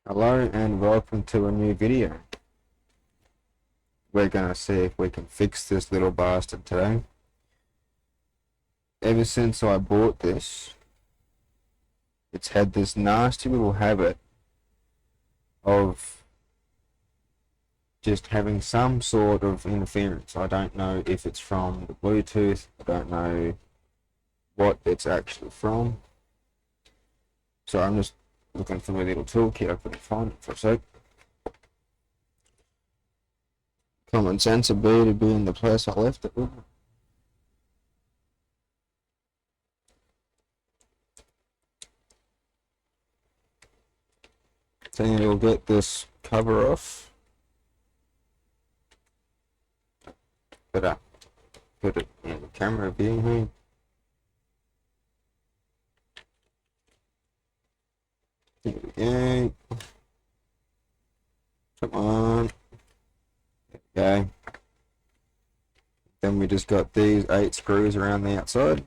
Hello and welcome to a new video. We're going to see if we can fix this little bastard today. Ever since I bought this, it's had this nasty little habit of just having some sort of interference. I don't know if it's from the Bluetooth, I don't know what it's actually from. So I'm just looking for my little toolkit. I couldn't find it for a sec. Common sense would be to be in the place I left it with. Then you'll get this cover off. Put it in the camera view here. Here we go. Come on. There we go. Then we just got these 8 screws around the outside.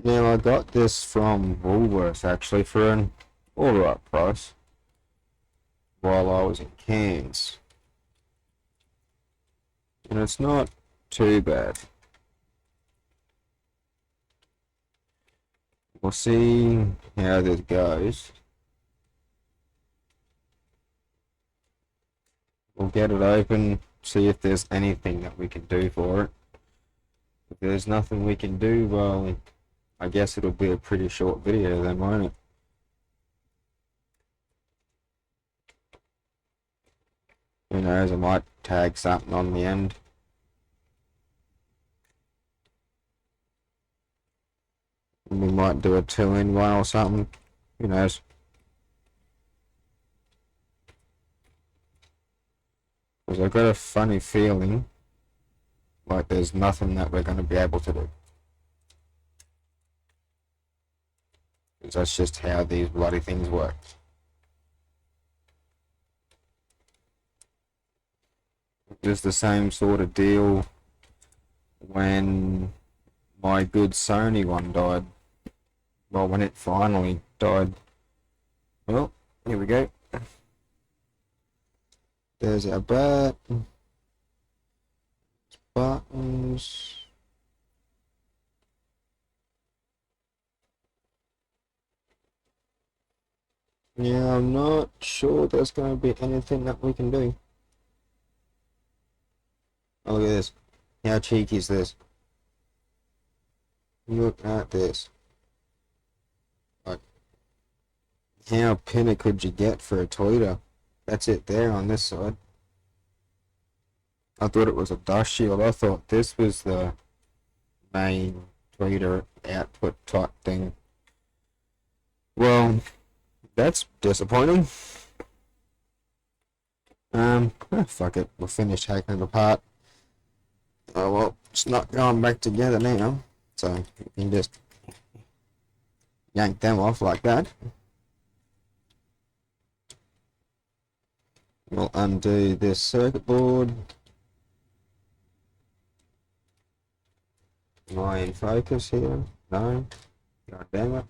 Now I got this from Woolworths actually for an alright price while I was in Cairns. And it's not too bad. We'll see how this goes. We'll get it open, see if there's anything that we can do for it. If there's nothing we can do, well, I guess it'll be a pretty short video then, won't it? Who knows, I might tag something on the end. We might do a 2-in-1 or something. Who knows? Because I've got a funny feeling like there's nothing that we're going to be able to do. Because that's just how these bloody things work. It's the same sort of deal when my good Sony one died. Well, when it finally died. Well, here we go. There's our buttons. Yeah, I'm not sure there's going to be anything that we can do. Oh, look at this. How cheeky is this? Look at this. Like, how pinner could you get for a tweeter? That's it there on this side. I thought it was a dust shield. I thought this was the main tweeter output type thing. Well, that's disappointing. Fuck it. We'll finish taking it apart. Oh well, it's not going back together now. So you can just yank them off like that. We'll undo this circuit board. Am I in focus here? No. God damn it.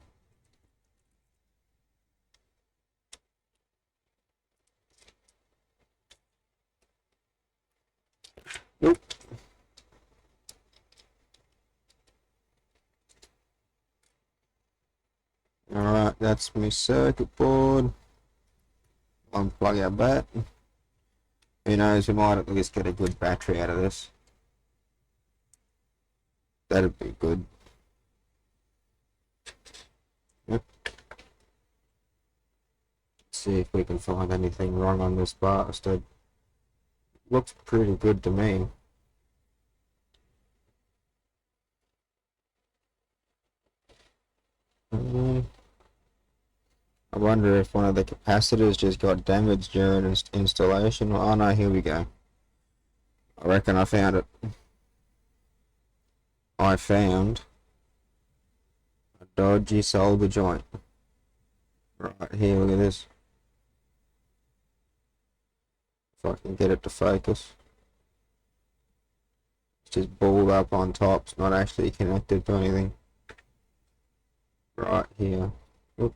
Nope. Alright, that's my circuit board. Unplug our bat. Who knows, we might at least get a good battery out of this. That'd be good. Yep. See if we can find anything wrong on this bastard. Looks pretty good to me. I wonder if one of the capacitors just got damaged during installation. Oh no, here we go. I reckon I found it. I found a dodgy solder joint. Right here, look at this. If I can get it to focus. It's just balled up on top, it's not actually connected to anything. Right here. Oop.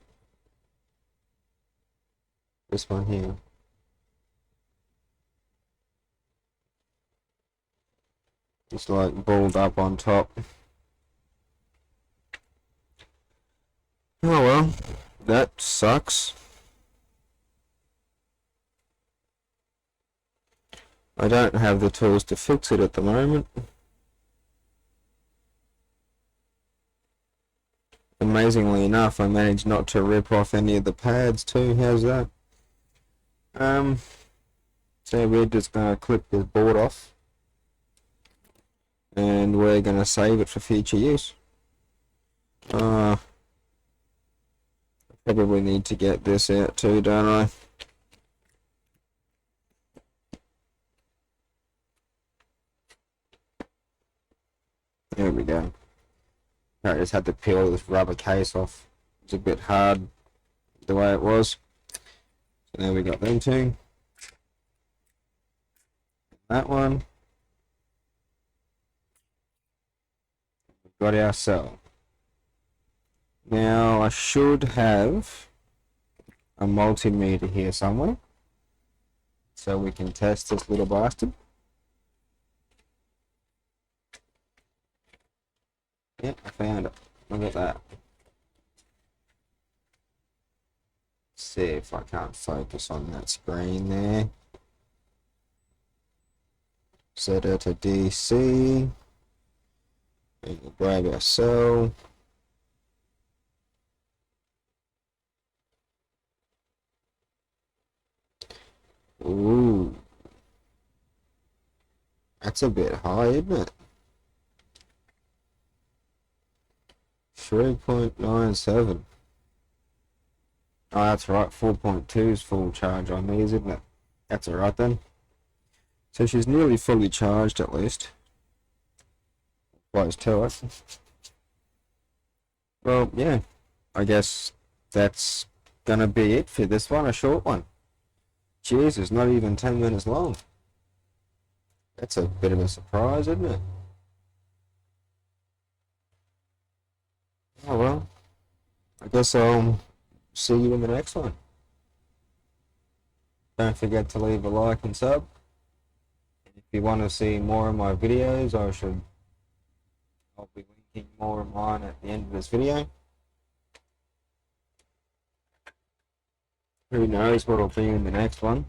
This one here. It's like balled up on top. Oh well, that sucks. I don't have the tools to fix it at the moment. Amazingly enough, I managed not to rip off any of the pads too. How's that? So we're just gonna clip this board off, and we're gonna save it for future use. Probably need to get this out too, don't I? There we go. I just had to peel this rubber case off. It's a bit hard the way it was. So now we got them two. That one. We've got our cell. Now I should have a multimeter here somewhere, so we can test this little bastard. Yep, I found it. Look at that. Let's see if I can't focus on that screen there. Set it to DC. And we'll grab our cell. Ooh. That's a bit high, isn't it? 3.97. Oh, that's right. 4.2 is full charge on these, isn't it? That's alright then. So she's nearly fully charged at least. Close to it. Well, yeah. I guess that's gonna be it for this one, a short one. Jesus, not even 10 minutes long. That's a bit of a surprise, isn't it? Oh well. I guess I'll see you in the next one. Don't forget to leave a like and sub. If you want to see more of my videos, I'll be linking more of mine at the end of this video. Who knows what will be in the next one.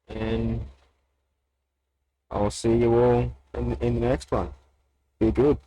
And I'll see you all in the next one. Be good.